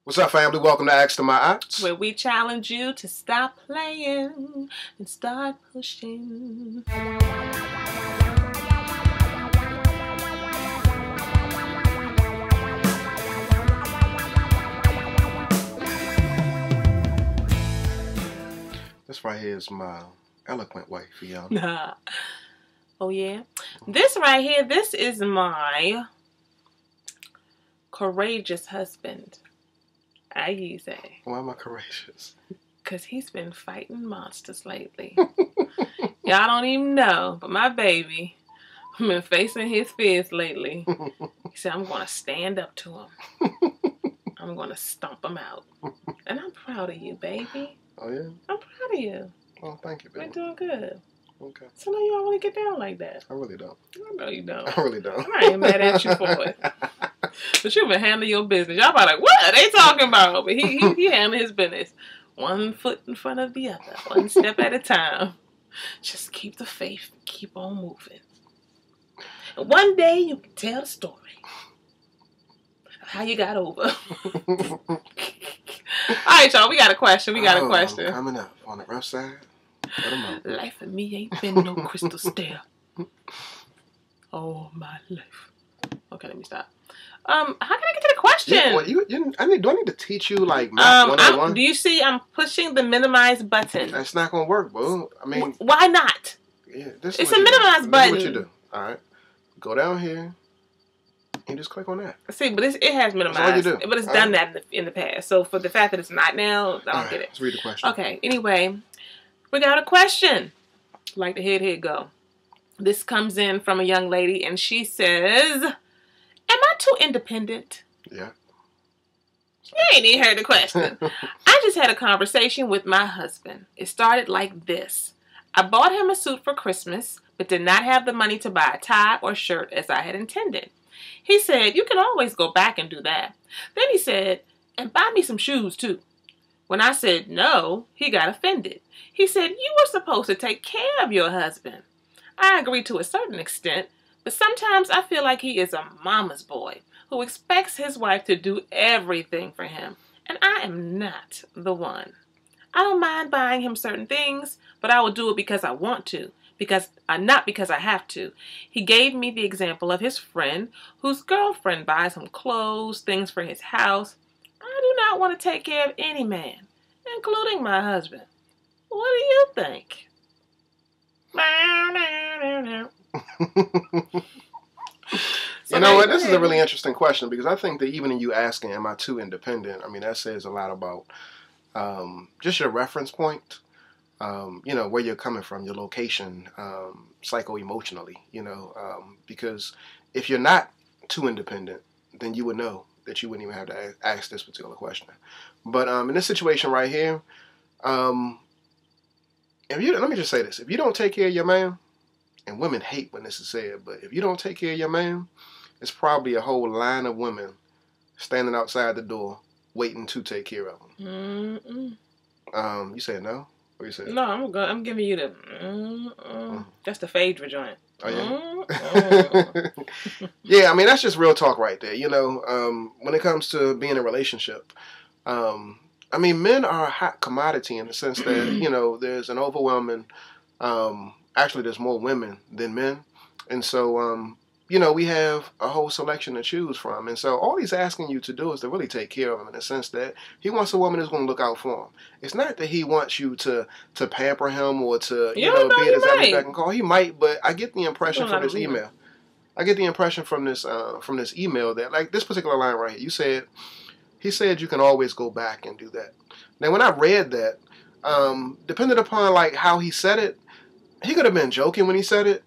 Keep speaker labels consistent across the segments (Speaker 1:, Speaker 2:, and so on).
Speaker 1: What's up, family? Welcome to Ask to My Ox.
Speaker 2: Where we challenge you to stop playing and start pushing.
Speaker 1: This right here is my eloquent wife, y'all.
Speaker 2: Nah. Oh, yeah? This right here, this is my courageous husband. I say.
Speaker 1: Why am I courageous?
Speaker 2: Because he's been fighting monsters lately. Y'all don't even know, but my baby been facing his fears lately. He said, I'm going to stand up to him. I'm going to stomp him out. And I'm proud of you, baby.
Speaker 1: Oh, yeah?
Speaker 2: I'm proud of you.
Speaker 1: Oh, thank you, baby.
Speaker 2: You're doing good.
Speaker 1: Okay.
Speaker 2: So now you don't want to get down like that.
Speaker 1: I really don't.
Speaker 2: I know you don't.
Speaker 1: I really don't.
Speaker 2: I ain't mad at you for it. But you been handling your business. Y'all probably like, what are they talking about? But he handling his business. 1 foot in front of the other. 1 step at a time. Just keep the faith. Keep on moving. And one day you can tell the story of how you got over. All right, y'all. We got a question.
Speaker 1: I'm coming up on the rough side.
Speaker 2: Life for me ain't been no crystal stair. Oh, my life. Okay, let me stop. How can I get to the question?
Speaker 1: Yeah, well, do I need to teach you like math 101?
Speaker 2: Do you see I'm pushing the minimize button?
Speaker 1: That's not gonna work, boo. I mean,
Speaker 2: why not?
Speaker 1: Yeah,
Speaker 2: it's a minimize button.
Speaker 1: This is what you do. All right, go down here and just click on that.
Speaker 2: See, but it has minimized.
Speaker 1: That's all you do.
Speaker 2: But it's done that in the past. So for the fact that it's not now, I don't get it.
Speaker 1: Let's read the question.
Speaker 2: Okay. Anyway, we got a question. Like the head go. This comes in from a young lady, and she says, "Am I too independent?"
Speaker 1: Yeah.
Speaker 2: You ain't even heard the question. I just had a conversation with my husband. It started like this. I bought him a suit for Christmas, but did not have the money to buy a tie or shirt as I had intended. He said, "You can always go back and do that." Then he said, "And buy me some shoes too." When I said no, he got offended. He said, "You were supposed to take care of your husband." I agree to a certain extent, but sometimes I feel like he is a mama's boy who expects his wife to do everything for him, and I am not the one. I don't mind buying him certain things, but I will do it because I want to, not because I have to. He gave me the example of his friend whose girlfriend buys him clothes, things for his house. I do not want to take care of any man, including my husband. What do you think?
Speaker 1: You know what? This is a really interesting question because I think that even in you asking, am I too independent? I mean, that says a lot about just your reference point, where you're coming from, your location, psycho-emotionally, because if you're not too independent, then you would know that you wouldn't even have to ask this particular question. But in this situation right here, let me just say this. If you don't take care of your man, and women hate when this is said, but if you don't take care of your man, it's probably a whole line of women standing outside the door waiting to take care of him. You said no? What you said?
Speaker 2: No, I'm giving you the That's the Phaedra joint.
Speaker 1: Oh, yeah? Yeah, I mean, that's just real talk right there. When it comes to being in a relationship, I mean, men are a hot commodity in the sense that, there's an overwhelming, actually there's more women than men. And so, we have a whole selection to choose from. And so all he's asking you to do is to really take care of him in the sense that he wants a woman who's going to look out for him. It's not that he wants you to pamper him or to, be at his every beck and call. He might, but I get the impression from this email. I get the impression from this email that, like, this particular line right here, he said you can always go back and do that. Now, when I read that, depending upon, like, how he said it, he could have been joking when he said it.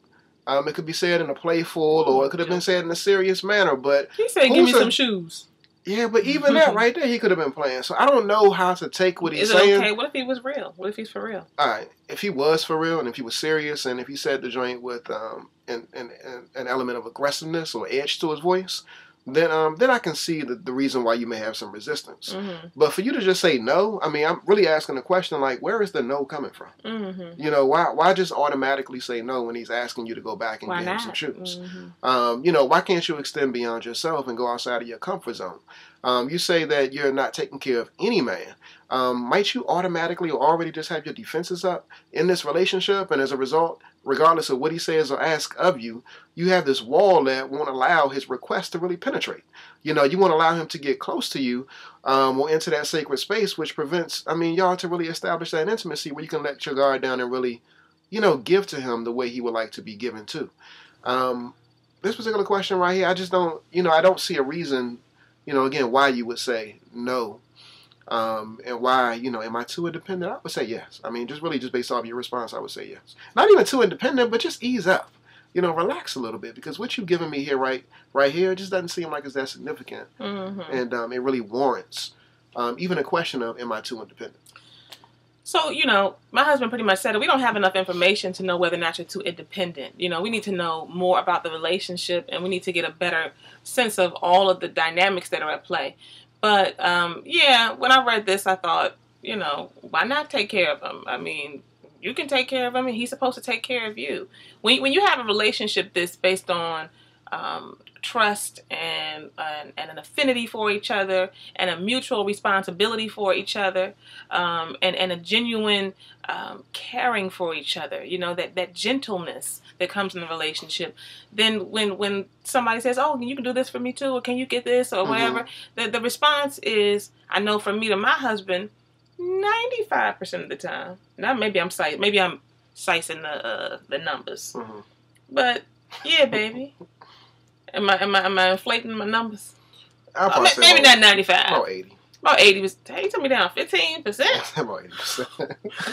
Speaker 1: It could be said in a playful, or it could have been said in a serious manner. But
Speaker 2: he said, "Give me some shoes."
Speaker 1: Yeah, but even that right there, he could have been playing. So I don't know how to take what he's
Speaker 2: saying.
Speaker 1: Is it
Speaker 2: okay? What if he was real? What if he's for real?
Speaker 1: All right, if he was for real, and if he was serious, and if he said the joint with an element of aggressiveness or edge to his voice, then I can see the reason why you may have some resistance.
Speaker 2: Mm-hmm.
Speaker 1: But for you to just say no, I mean, I'm really asking the question, like, where is the no coming from?
Speaker 2: Mm-hmm.
Speaker 1: You know, why just automatically say no when he's asking you to go back and
Speaker 2: Why
Speaker 1: get him
Speaker 2: not?
Speaker 1: some shoes?
Speaker 2: Mm-hmm.
Speaker 1: You know, why can't you extend beyond yourself and go outside of your comfort zone? You say that you're not taking care of any man. Might you automatically or already just have your defenses up in this relationship, and as a result, regardless of what he says or asks of you, you have this wall that won't allow his request to really penetrate. You know, you won't allow him to get close to you or into that sacred space, which prevents, I mean, y'all to really establish that intimacy where you can let your guard down and really, you know, give to him the way he would like to be given to. This particular question right here, I just don't, you know, I don't see a reason, you know, again, why you would say no. And why, you know, am I too independent? I would say yes. I mean, just based off your response, I would say yes. Not even too independent, but just ease up. You know, relax a little bit, because what you've given me here, right here, it just doesn't seem like it's that significant.
Speaker 2: Mm-hmm.
Speaker 1: And it really warrants even a question of, am I too independent?
Speaker 2: So, you know, my husband pretty much said that we don't have enough information to know whether or not you're too independent. You know, we need to know more about the relationship, and we need to get a better sense of all of the dynamics that are at play. But, yeah, when I read this, I thought, you know, why not take care of him? I mean, you can take care of him, and he's supposed to take care of you. When you have a relationship that's based on trust and an affinity for each other, and a mutual responsibility for each other, and a genuine caring for each other, you know, that gentleness that comes in the relationship, then when somebody says, oh, you can do this for me too, or can you get this, or whatever, the response is, I know from me to my husband, 95% of the time, now maybe I'm sizing the numbers, but yeah, baby, am I inflating my numbers? Maybe not 95.
Speaker 1: About 80.
Speaker 2: About 80 was. Hey, you took me down 15%.
Speaker 1: About 80%.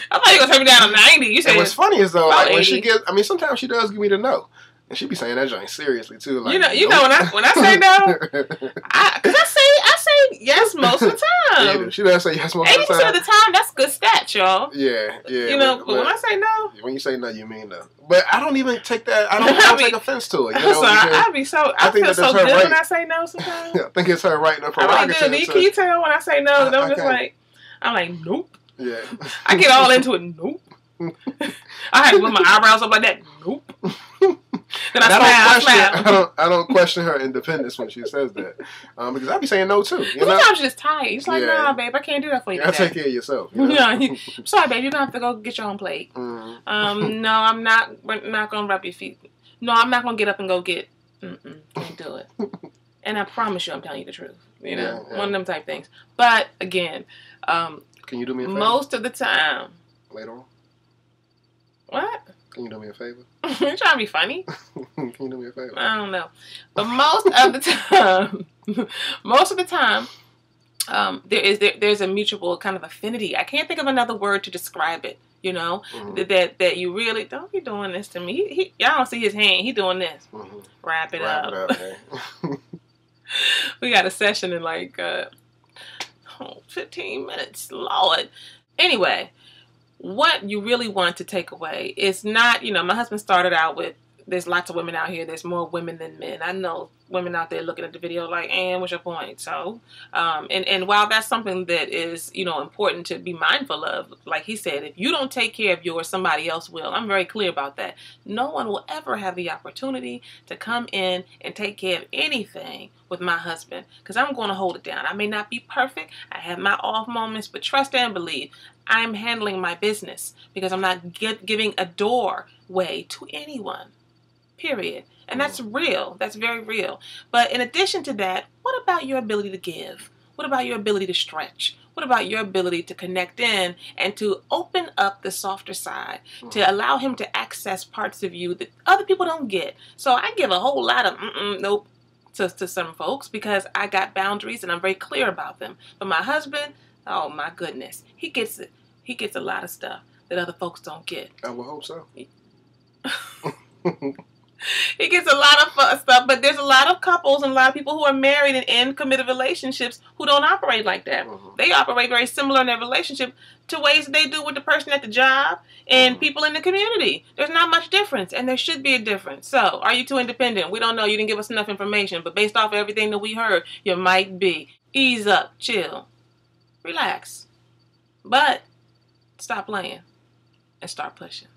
Speaker 2: I thought you were gonna take me down to 90. You said.
Speaker 1: And what's funny is though, like when
Speaker 2: 80.
Speaker 1: she gets, I mean, sometimes she does give me the no, and she be saying that joint seriously too. Like,
Speaker 2: you know when I say no, because I say yes most of the time.
Speaker 1: Yeah, she does say yes most of the time.
Speaker 2: 80% of the time, that's good stats, y'all.
Speaker 1: Yeah.
Speaker 2: You know, but when I say no,
Speaker 1: when you say no, you mean no. But I don't even take that. I don't take offense to it. You know,
Speaker 2: I feel so good when I say no sometimes.
Speaker 1: I think it's her right in her
Speaker 2: prerogative. I really do. Can you tell when I say no? I'm like, nope.
Speaker 1: Yeah.
Speaker 2: I get all into it. Nope. I had to put my eyebrows up like that. Nope. Then I smile.
Speaker 1: I don't question her independence when she says that, because I be saying no too. You know?
Speaker 2: Sometimes you're just tired. It's like, nah, babe, I can't do that for you.
Speaker 1: I take care of yourself. You know?
Speaker 2: I'm sorry, babe. You're gonna have to go get your own plate. No, I'm not. We're not gonna rub your feet. No, I'm not gonna get up and go get. Can't do it. And I promise you, I'm telling you the truth. You know, one of them type things. But again,
Speaker 1: can you do me a favor?
Speaker 2: Most of the time.
Speaker 1: Later on.
Speaker 2: What?
Speaker 1: Can you do me a favor?
Speaker 2: You trying to be funny?
Speaker 1: Can you do me a favor?
Speaker 2: I don't know. But most of the time, there's a mutual kind of affinity. I can't think of another word to describe it. You know, that you really don't be doing this to me. Y'all don't see his hand. He doing this. Wrap it up. We got a session in like 15 minutes. Lord. Anyway. What you really want to take away is not, you know, my husband started out with, there's lots of women out here, there's more women than men. I know women out there looking at the video like, what's your point? So, and while that's something that is, you know, important to be mindful of, like he said, if you don't take care of yours, somebody else will. I'm very clear about that. No one will ever have the opportunity to come in and take care of anything with my husband, because I'm going to hold it down. I may not be perfect. I have my off moments, but trust and believe I'm handling my business, because I'm not giving a doorway to anyone, period. And that's real. That's very real. But in addition to that, what about your ability to give? What about your ability to stretch? What about your ability to connect in and to open up the softer side, to allow him to access parts of you that other people don't get? So I give a whole lot of nope to some folks, because I got boundaries and I'm very clear about them. But my husband, oh my goodness, he gets it. He gets a lot of stuff that other folks don't get.
Speaker 1: I would hope so.
Speaker 2: He gets a lot of stuff, but there's a lot of couples and a lot of people who are married and in committed relationships who don't operate like that.
Speaker 1: Mm-hmm.
Speaker 2: They operate very similar in their relationship to ways they do with the person at the job and people in the community. There's not much difference, and there should be a difference. So, are you too independent? We don't know. You didn't give us enough information, but based off of everything that we heard, you might be. Ease up, chill, relax, but stop playing and start pushing.